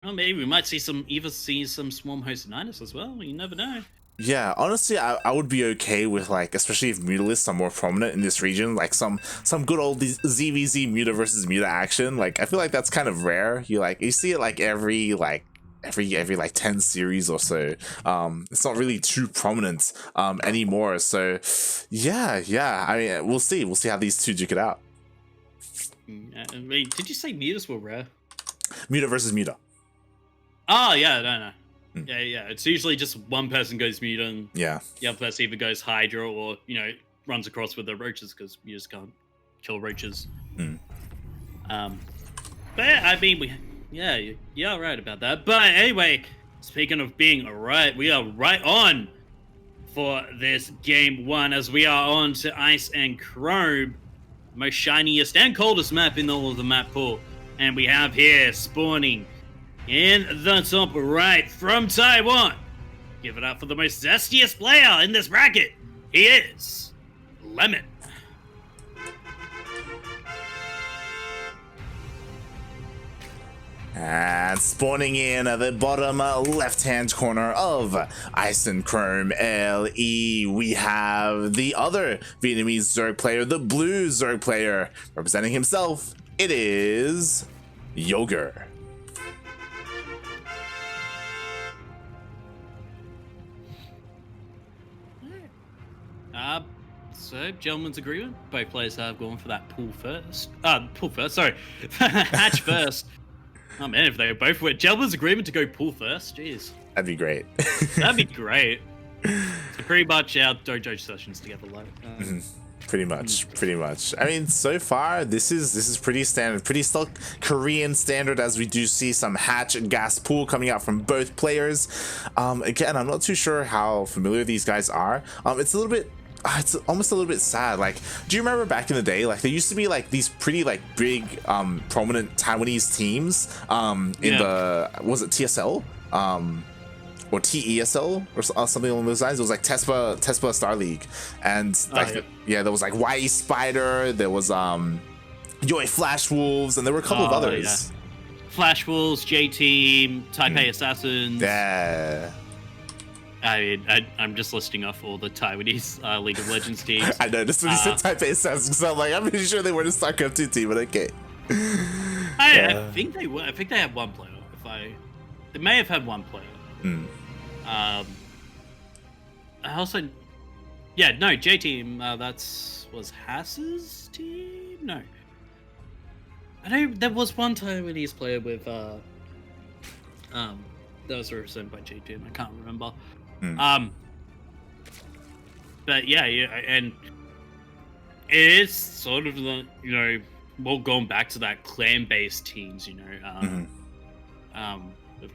Oh, maybe we might see some Swarm hosted Niners as well. You never know. Yeah, honestly, I would be okay with like, especially if mutalisks are more prominent in this region, like some good old ZvZ muta versus muta action. Like I feel like that's kind of rare. You see it like every like 10 series or so. It's not really too prominent anymore. So yeah. I mean, we'll see how these two duke it out. I mean, did you say mutas were rare? Muta versus muta. Oh yeah, no. Yeah. It's usually just one person goes mutant, and Yeah. the other person either goes Hydra or runs across with the roaches because you just can't kill roaches. But yeah, I mean, you're right about that. But anyway, speaking of being right, we are right on for this game one as we are on to Ice and Chrome, most shiniest and coldest map in all of the map pool, and we have here spawning in the top right from Taiwan. Give it up for the most zestiest player in this bracket. He is Lemon. And spawning in at the bottom left-hand corner of Ice and Chrome LE, we have the other Vietnamese Zerg player, the blue Zerg player. Representing himself, it is Yoger. So, gentlemen's agreement. Both players have gone for that sorry. Hatch first. Oh man, if they both went gentlemen's agreement to go pool first, jeez. That'd be great. That'd be great. So pretty much our dojo sessions together, like. Pretty much. I mean, so far this is pretty standard, pretty still Korean standard, as we do see some hatch and gas pool coming out from both players. Again, I'm not too sure how familiar these guys are. It's almost a little bit sad. Like, do you remember back in the day, like there used to be like these pretty like big prominent Taiwanese teams was it TSL or TESL or something along those lines? It was like Tespa Star League, and like there was like YE Spider, there was Yoi Flash Wolves, and there were a couple of others. Flash Wolves, J Team, Taipei Assassins. Yeah. I mean, I'm just listing off all the Taiwanese League of Legends teams. I noticed when you said Taipei Assassins, because I'm like, I'm pretty sure they were a StarCraft 2 team, but okay. I think they were. I think they had one player. They may have had one player. I also, J Team. Was Hass's team. No, I know there was one Taiwanese player with that was represented by J Team. I can't remember. But yeah, and it is sort of the more going back to that clan-based teams, with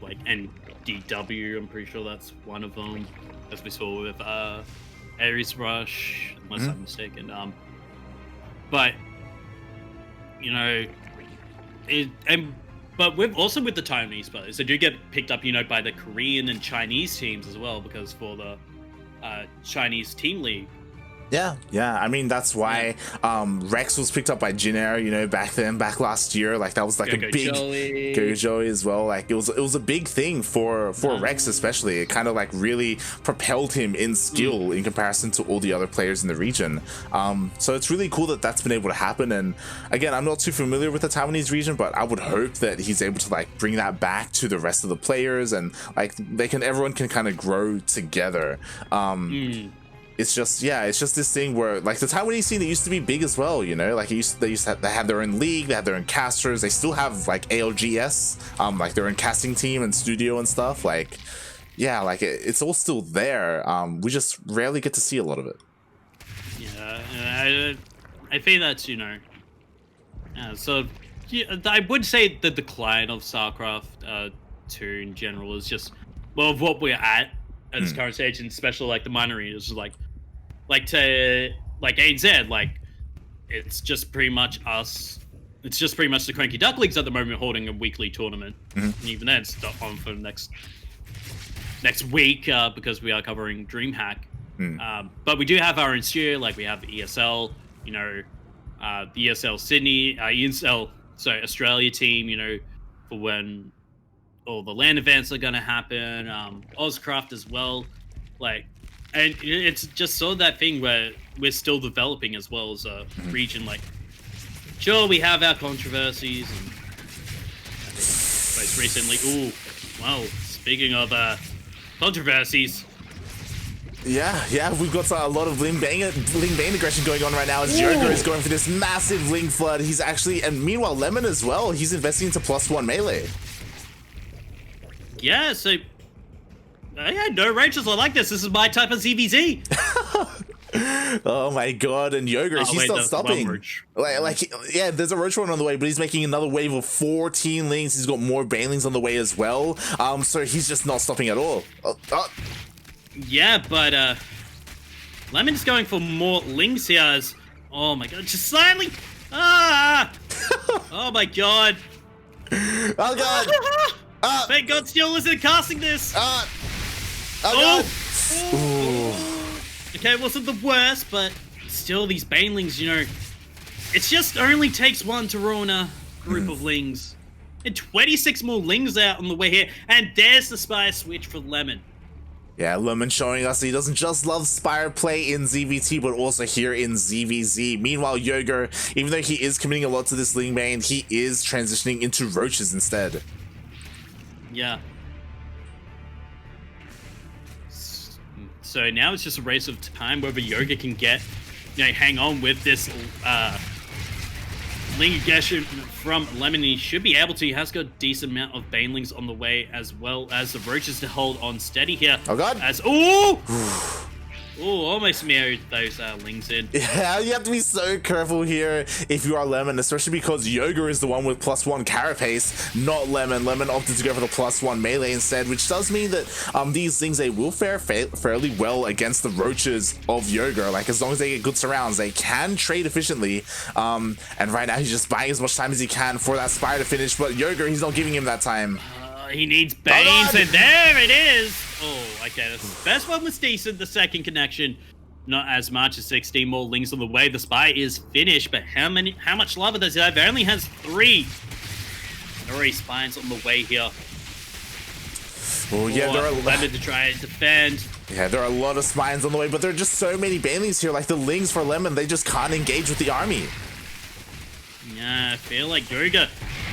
like NDW. I'm pretty sure that's one of them, as we saw with Ares Rush, unless I'm mistaken. But but with the Taiwanese players, they do get picked up, by the Korean and Chinese teams as well, because for the Chinese team league. Yeah. I mean, that's why Rex was picked up by Jin Air, back last year. Like that was like a big Go Joey as well. Like it was a big thing for Rex especially. It kind of like really propelled him in skill in comparison to all the other players in the region. So it's really cool that that's been able to happen. And again, I'm not too familiar with the Taiwanese region, but I would hope that he's able to like bring that back to the rest of the players, and like everyone can kind of grow together. It's just this thing where like the Taiwanese scene, it used to be big as well, like they had their own league, they had their own casters, they still have like ALGS, like their own casting team and studio and stuff. Like it's all still there. We just rarely get to see a lot of it. I think that's so I would say the decline of StarCraft 2 in general is just of what we're at this current stage, and especially like the minor arenas, like ANZ, like it's just pretty much us. It's just pretty much the CranKy Ducklings at the moment holding a weekly tournament, and even then it's not on for next week because we are covering DreamHack. But we do have our own studio, like we have the ESL, the ESL Sydney, Australia team, for when all the LAN events are gonna happen. Ozcraft as well, like, and it's just sort of that thing where we're still developing as well as a region. Like, sure, we have our controversies, and most recently, ooh, wow. Speaking of controversies. Yeah, we've got a lot of Ling Bane aggression going on right now as Yoger is going for this massive Ling Flood. He's actually, and meanwhile Lemon as well, he's investing into +1 melee. Yeah, so yeah, no ranges are like this. This is my type of ZvZ. Oh my god, and Yoger, he's not stopping. Yeah, there's a roach run on the way, but he's making another wave of 14 lings. He's got more banelings on the way as well. So he's just not stopping at all. Yeah, but Lemon's going for more lings here as, oh my god, just slightly, oh my god. Oh god. Thank god Steel isn't casting this. Oh god. Okay, it wasn't the worst, but still these banelings, you know, it just only takes one to ruin a group of lings. And 26 more lings out on the way here, and there's the Spire switch for Lemon. Yeah, Lemon showing us he doesn't just love Spire play in ZvT, but also here in ZvZ. Meanwhile, Yoger, even though he is committing a lot to this Ling main, he is transitioning into roaches instead. Yeah. So now it's just a race of time whether Yoger can get, you know, hang on with this Ling aggression from Lemon. He should be able to. He has got a decent amount of banelings on the way, as well as the roaches to hold on steady here. Oh god. As almost married those lings in. Yeah, you have to be so careful here if you are Lemon, especially because Yoger is the one with +1 carapace, not Lemon. Lemon opted to go for the +1 melee instead, which does mean that these things, they will fare fairly well against the roaches of Yoger. Like, as long as they get good surrounds, they can trade efficiently. And right now he's just buying as much time as he can for that Spire to finish, but Yoger, he's not giving him that time. He needs Banes, and there it is! Oh, okay, the first one was decent, the second connection, not as much as 16 more lings on the way. The Spire is finished, but how much lava does it have? It only has 3 spines on the way here. Oh, yeah, there are Lemon to try and defend. Yeah, there are a lot of spines on the way, but there are just so many banelings here. Like, the lings for Lemon, they just can't engage with the army. Yeah, I feel like Yoger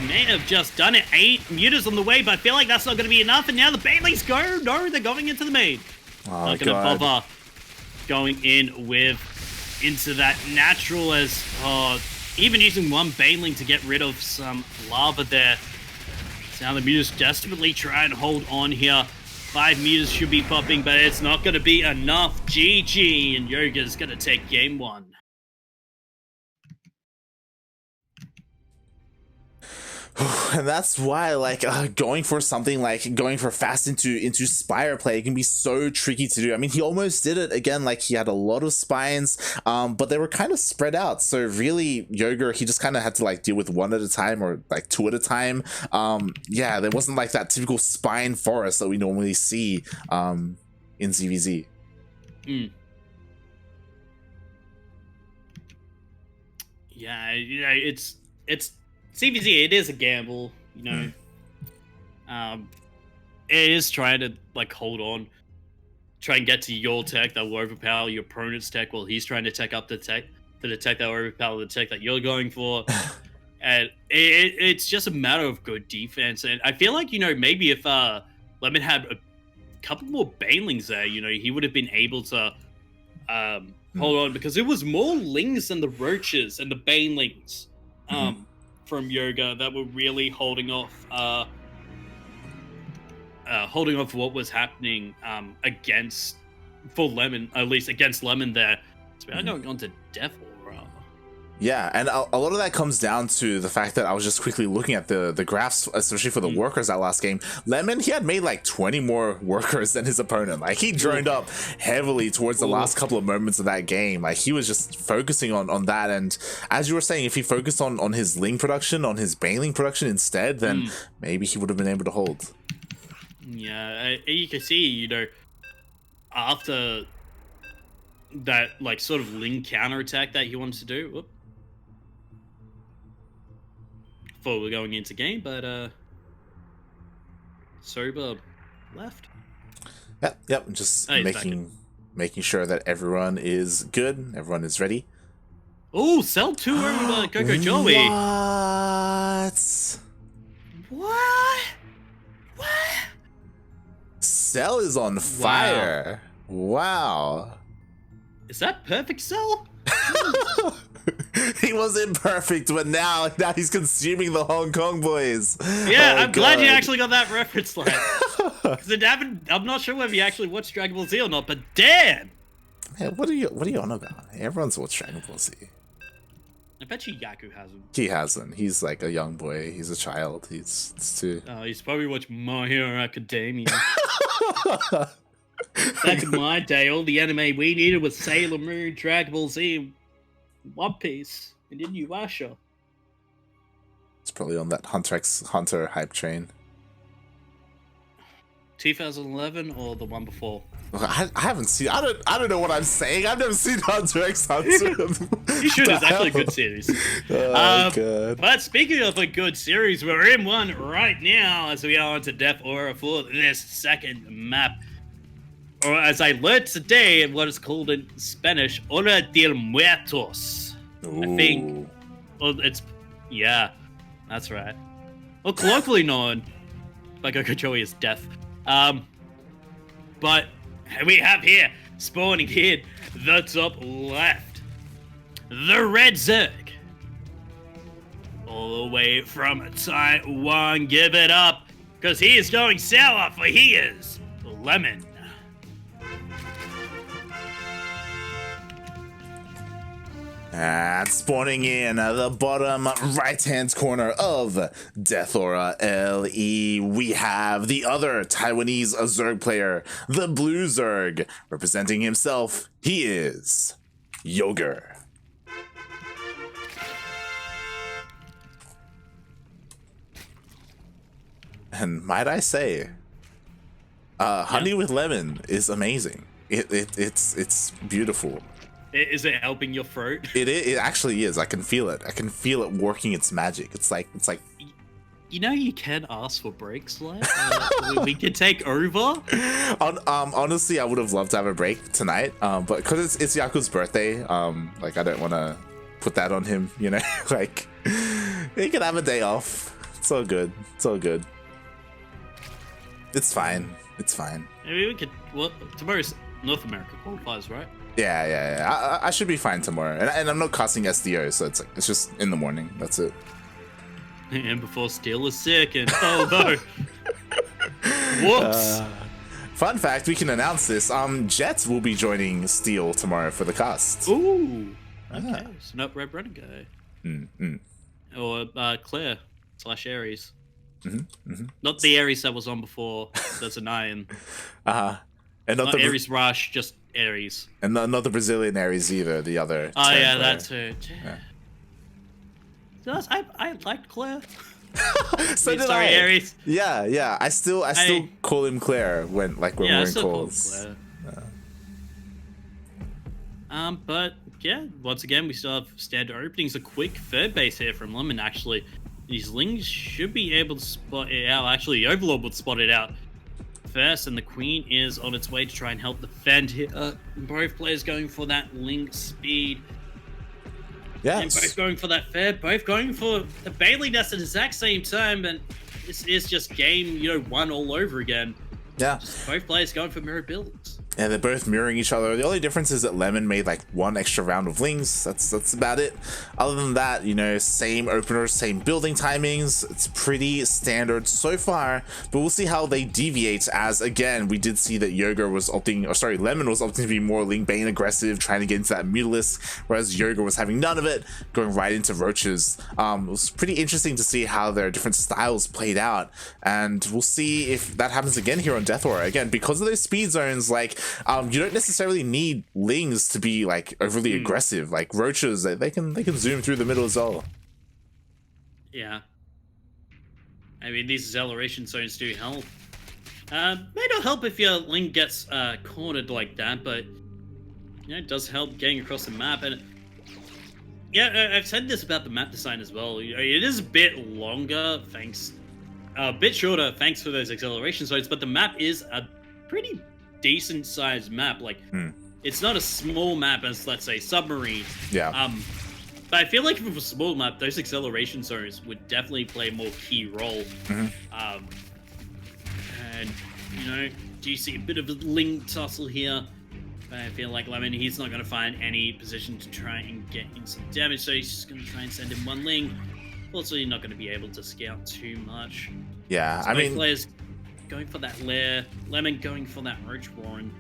may have just done it. 8 mutas on the way, but I feel like that's not going to be enough. And now the banelings go. No, they're going into the main. Oh, not going to bother going into that natural, as even using one baneling to get rid of some lava there. So now the mutas desperately try and hold on here. 5 meters should be popping, but it's not going to be enough. GG, and Yoger's going to take game 1. And that's why, like, going for something like going for fast into Spire play can be so tricky to do. I mean, he almost did it again. Like, he had a lot of spines, but they were kind of spread out. So really, Yoger, he just kind of had to like deal with 1 at a time, or like 2 at a time. Yeah, there wasn't like that typical spine forest that we normally see in ZvZ. Yeah, you know, it's ZvZ, it is a gamble, you know. It is trying to like hold on, try and get to your tech that will overpower your opponent's tech while he's trying to tech up the tech that will overpower the tech that you're going for. And it's just a matter of good defense. And I feel like, you know, maybe if Lemon had a couple more banelings there, you know, he would have been able to hold on, because it was more lings than the roaches and the banelings. From Yoger that were really holding off what was happening for Lemon, at least against Lemon there. So we're going on to Devil. Yeah, and a lot of that comes down to the fact that I was just quickly looking at the graphs, especially for the workers that last game. Lemon, he had made like 20 more workers than his opponent. Like, he droned up heavily towards the last couple of moments of that game. Like, he was just focusing on that. And as you were saying, if he focused on his Ling production, on his baneling production instead, then maybe he would have been able to hold. Yeah, you can see, you know, after that like sort of Ling counterattack that he wanted to do. Before we're going into game, but Sober left. Yep. Just making sure that everyone is good, everyone is ready. Oh, Cell 2 over Coco Joey. What? Cell is on fire. Wow. Is that perfect Cell? He was imperfect, but now he's consuming the Hong Kong boys. Yeah, I'm glad you actually got that reference line. Because I'm not sure whether you actually watched Dragon Ball Z or not, but damn! Man, what are you on about? Everyone's watched Dragon Ball Z. I bet you Yaku hasn't. He hasn't. He's like a young boy. He's a child. It's too... he's probably watched My Hero Academia. Back in my day, all the anime we needed was Sailor Moon, Dragon Ball Z, One Piece, and Inuyasha. It's probably on that Hunter x Hunter hype train. 2011 or the one before? I haven't seen. I don't know what I'm saying. I've never seen Hunter x Hunter. You should. It's actually a good series. God. But speaking of a good series, we're in one right now as we are onto Death Aura for this second map. Or as I learned today, what is called in Spanish, Hora de Muertos. Ooh. I think. Well, yeah, that's right. Well, colloquially known by Coco Joey as Death. But we have here, spawning in the top left, the Red Zerg. All the way from Taiwan, give it up, because he is going sour, for he is Lemon. And spawning in the bottom right-hand corner of Death Aura LE, we have the other Taiwanese Zerg player, the Blue Zerg. Representing himself, he is Yoger. And might I say, Honey with Lemon is amazing. It's beautiful. Is it helping your throat? It actually is. I can feel it. I can feel it working its magic. It's like. You know, you can ask for breaks, like we can take over. Honestly, I would have loved to have a break tonight. But because it's Yaku's birthday, like I don't want to put that on him. You know, like he can have a day off. It's all good. It's all good. It's fine. It's fine. Maybe we could. Well, tomorrow's North America qualifiers, right? Yeah. I should be fine tomorrow, and I'm not casting SDO, so it's just in the morning. That's it. And before Steel is sick, and oh no, whoops. Fun fact: we can announce this. Jets will be joining Steel tomorrow for the cast. Ooh, okay. So not Red Running Guy. Or Claire / Aries. Not the Aries that was on before. That's an iron. And not the Aries Rush, just Aries. And not the Brazilian Aries either. The other. Oh yeah, that's it. Yeah. I liked Claire. So did sorry, I. Aries. Yeah. I still call him Claire when we're in calls. But yeah, once again we still have standard openings. A quick third base here from Lemon. Actually, these Lings should be able to spot it out. Actually, the Overlord would spot it out first, and the Queen is on its way to try and help defend here. Both players going for that Link speed. Yes. And both going for that fair, both going for the Bailey nest at the exact same time, and this is just game, one all over again. Yeah. Just both players going for mirror builds. Yeah, they're both mirroring each other. The only difference is that Lemon made like one extra round of Lings. That's about it. Other than that, same openers, same building timings. It's pretty standard so far, but we'll see how they deviate, as again, we did see that Lemon was opting to be more Ling Bane aggressive, trying to get into that Mutalisk, whereas Yoger was having none of it, going right into Roaches. It was pretty interesting to see how their different styles played out, and we'll see if that happens again here on Death Aura. Again, because of those speed zones, you don't necessarily need Lings to be like overly aggressive. Like Roaches, they can zoom through the middle as well. Yeah, I mean, these acceleration zones do help. May not help if your Ling gets cornered like that, but it does help getting across the map. And yeah, I've said this about the map design as well. It is a bit longer thanks a bit shorter thanks for those acceleration zones, but the map is a pretty decent sized map. Like, it's not a small map as, let's say, Submarine. Yeah. But I feel like if it was a small map, those acceleration zones would definitely play a more key role. And, you know, do you see a bit of a Ling tussle here? But I feel like Lemon, he's not going to find any position to try and get in some damage, so he's just going to try and send in one Ling. Also, you're not going to be able to scout too much. Yeah, so I mean... players going for that lair, Lemon going for that Roach Warren.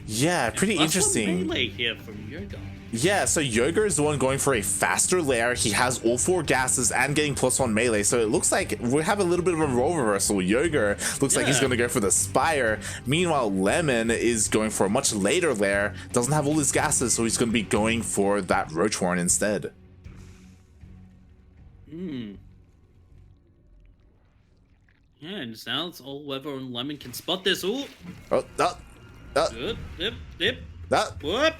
Yeah, pretty interesting. Melee here from Yoger. Yeah, so Yoger is the one going for a faster lair. He has all 4 gases and getting +1 melee. So it looks like we have a little bit of a role reversal. Yoger looks like he's going to go for the Spire. Meanwhile, Lemon is going for a much later lair. Doesn't have all his gases, so he's going to be going for that Roach Warren instead. Yeah, and now it's all whether Lemon can spot this. Ooh. Good. Yep. Whoop.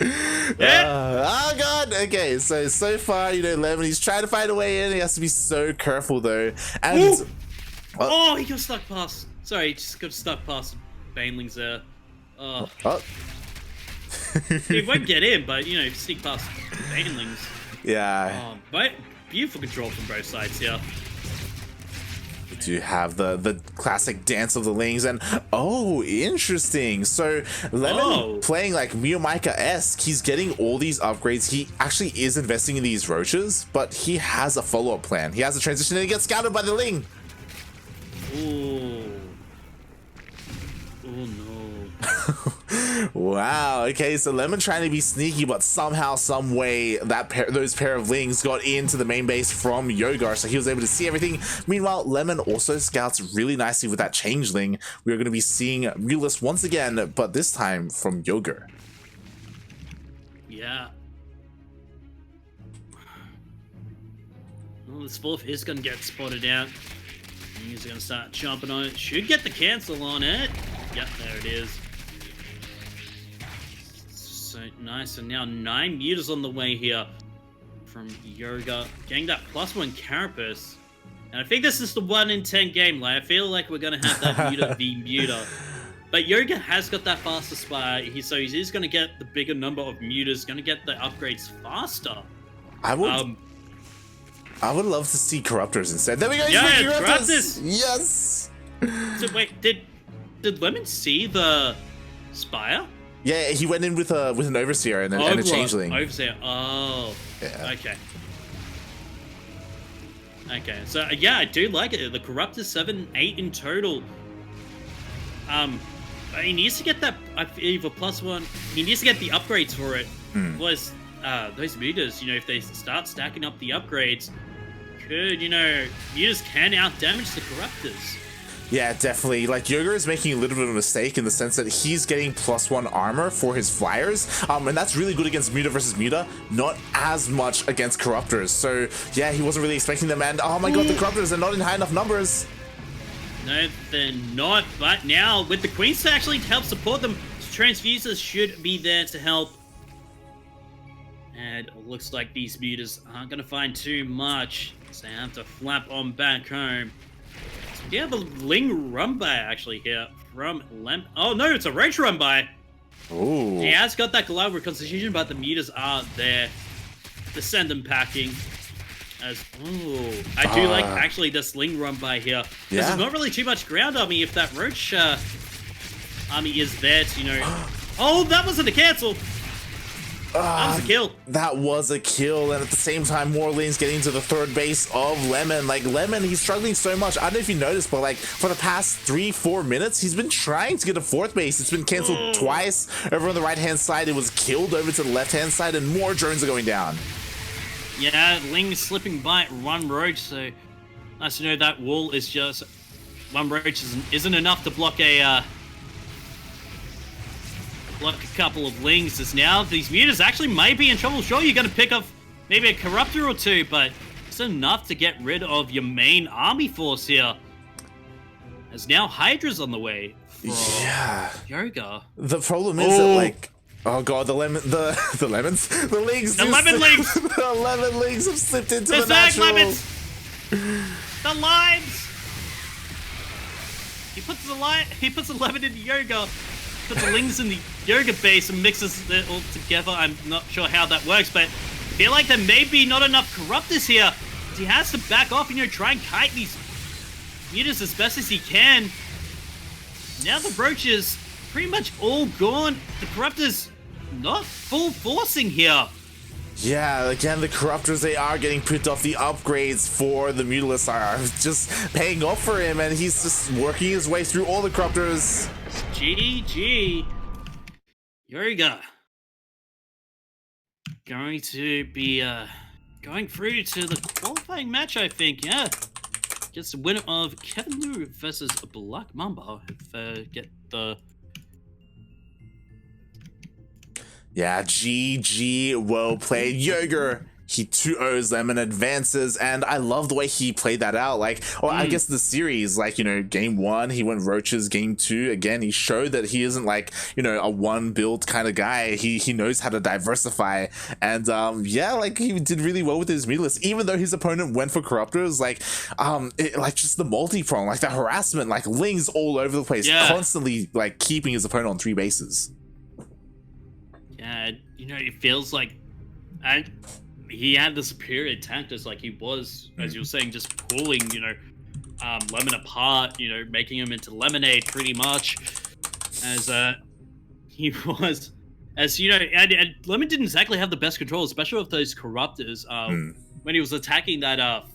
Oh god, okay, so far, you know, Lemon, he's trying to find a way in. He has to be so careful though. And oh, he got stuck past. Sorry, he just got stuck past Banelings there. He won't get in, but you know, sneak past Banelings. Yeah. But beautiful control from both sides here. To have the classic dance of the Lings, and oh, interesting. So Lemon playing like Miyamika-esque, he's getting all these upgrades. He actually is investing in these roaches, but he has a follow-up plan. He has a transition and he gets scouted by the Ling. Oh no. Wow, okay, so Lemon trying to be sneaky, but somehow, some way, those pair of Lings got into the main base from Yoger, so he was able to see everything. Meanwhile, Lemon also scouts really nicely with that Changeling. We're going to be seeing Realist once again, but this time from Yoger. Yeah. Well, this fourth is going to get spotted out. He's going to start jumping on it. Should get the cancel on it. Yep, there it is. So nice, and now 9 meters on the way here from Yoger, getting that +1 Carapace. And I think this is the 1 in 10 game. Like, I feel like we're gonna have that muter v muter. But Yoger has got that faster spire, so he's gonna get the bigger number of muters, gonna get the upgrades faster. I would love to see Corruptors instead. There we go. Yeah, Corruptors. Yes. So wait, did Lemon see the spire? Yeah, he went in with an Overseer and a Changeling. Overseer. Oh. Yeah. Okay. Okay. So yeah, I do like it. The Corruptor 7, 8 in total. He needs to get that either +1. He needs to get the upgrades for it. Was those meters, you know, if they start stacking up the upgrades, could, you know, meters can out damage the Corruptors. Yeah, definitely. Like, Yoger is making a little bit of a mistake in the sense that he's getting +1 armor for his flyers, and that's really good against Muta versus Muta, not as much against Corruptors. So, yeah, he wasn't really expecting them, and oh my god, the Corruptors are not in high enough numbers. No, they're not, but now, with the Queens to actually help support them, Transfusers should be there to help. And it looks like these mutas aren't going to find too much, so they have to flap on back home. Yeah, the Ling run-by actually here from Lem. Oh no, it's a Roach run-by. Ooh. He has got that Goliath Reconstitution, but the mutas are there to send them packing. As I do like actually this Ling run-by here. Yeah. There's not really too much ground army if that Roach army is there to, you know. Oh, that wasn't a cancel. That was a kill. That was a kill, and at the same time, more Lings getting into the third base of Lemon. Like, Lemon, he's struggling so much. I don't know if you noticed, but like for the past 3-4 minutes, he's been trying to get a fourth base. It's been canceled twice. Over on the right-hand side, it was killed over to the left-hand side, and more drones are going down. Yeah, Ling slipping by one Roach, so nice to know that wall is just one Roach isn't enough to block a couple of Lings. As now these mutas actually may be in trouble. Sure, you're going to pick up maybe a Corruptor or two, but it's enough to get rid of your main army force here. As now Hydra's on the way from Yoger. The problem is that, like, oh god, the Lings, the Lings have slipped into the natural. The lives! He puts the lemon in the Yoger, puts the lings in the Yoger base and mixes it all together. I'm not sure how that works, but I feel like there may be not enough Corruptors here. He has to back off and, you know, try and kite these mutas as best as he can. Now the Roaches pretty much all gone. The Corruptors not full forcing here. Yeah, again, the Corruptors, they are getting picked off. The upgrades for the Mutalisk are just paying off for him, and he's just working his way through all the Corruptors. GG. Yoger going to be going through to the qualifying match, I think. Yeah, gets the winner of Kevin Liu versus Black Mamba. Get the GG, well played. Yoger, he 2-0s them and advances, and I love the way he played that out. Like, well, I guess the series, like, you know, game 1 he went Roaches, game 2 again he showed that he isn't like, you know, a one build kind of guy. He knows how to diversify, and yeah, like he did really well with his Mutalisk, even though his opponent went for Corruptors. Like like just the multi-prong, like the harassment, like lings all over the place, constantly like keeping his opponent on 3 bases. Yeah, you know, it feels like he had the superior tactics, like he was, as you were saying, just pulling, you know, Lemon apart, you know, making him into lemonade pretty much, as he was, as you know, and Lemon didn't exactly have the best control, especially with those Corruptors, when he was attacking that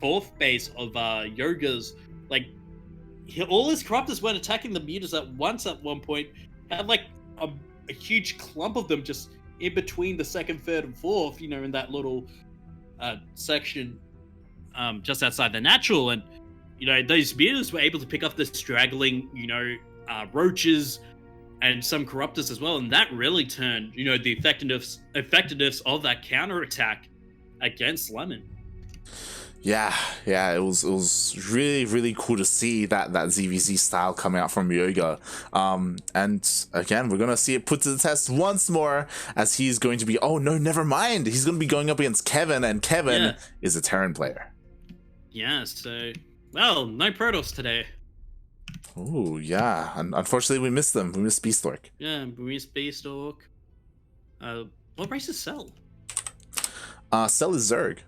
4th base of Yoger's. Like, all his Corruptors weren't attacking the mutas at once at one point, had like a huge clump of them just in between the 2nd, 3rd, and 4th, you know, in that little section just outside the natural. And, you know, those mutas were able to pick up the straggling, you know, Roaches and some Corruptors as well. And that really turned, you know, the effectiveness of that counterattack against Lemon. Yeah, it was really cool to see that ZvZ style coming out from Yoger. And again, we're gonna see it put to the test once more, as he's going to be, oh no, never mind, he's gonna be going up against Kevin, and Kevin is a Terran player. Yeah, so, well, no Protoss today. Oh yeah, unfortunately we missed them. We missed Beastork. Yeah, we missed Beastork. What race is Cell? Cell is Zerg.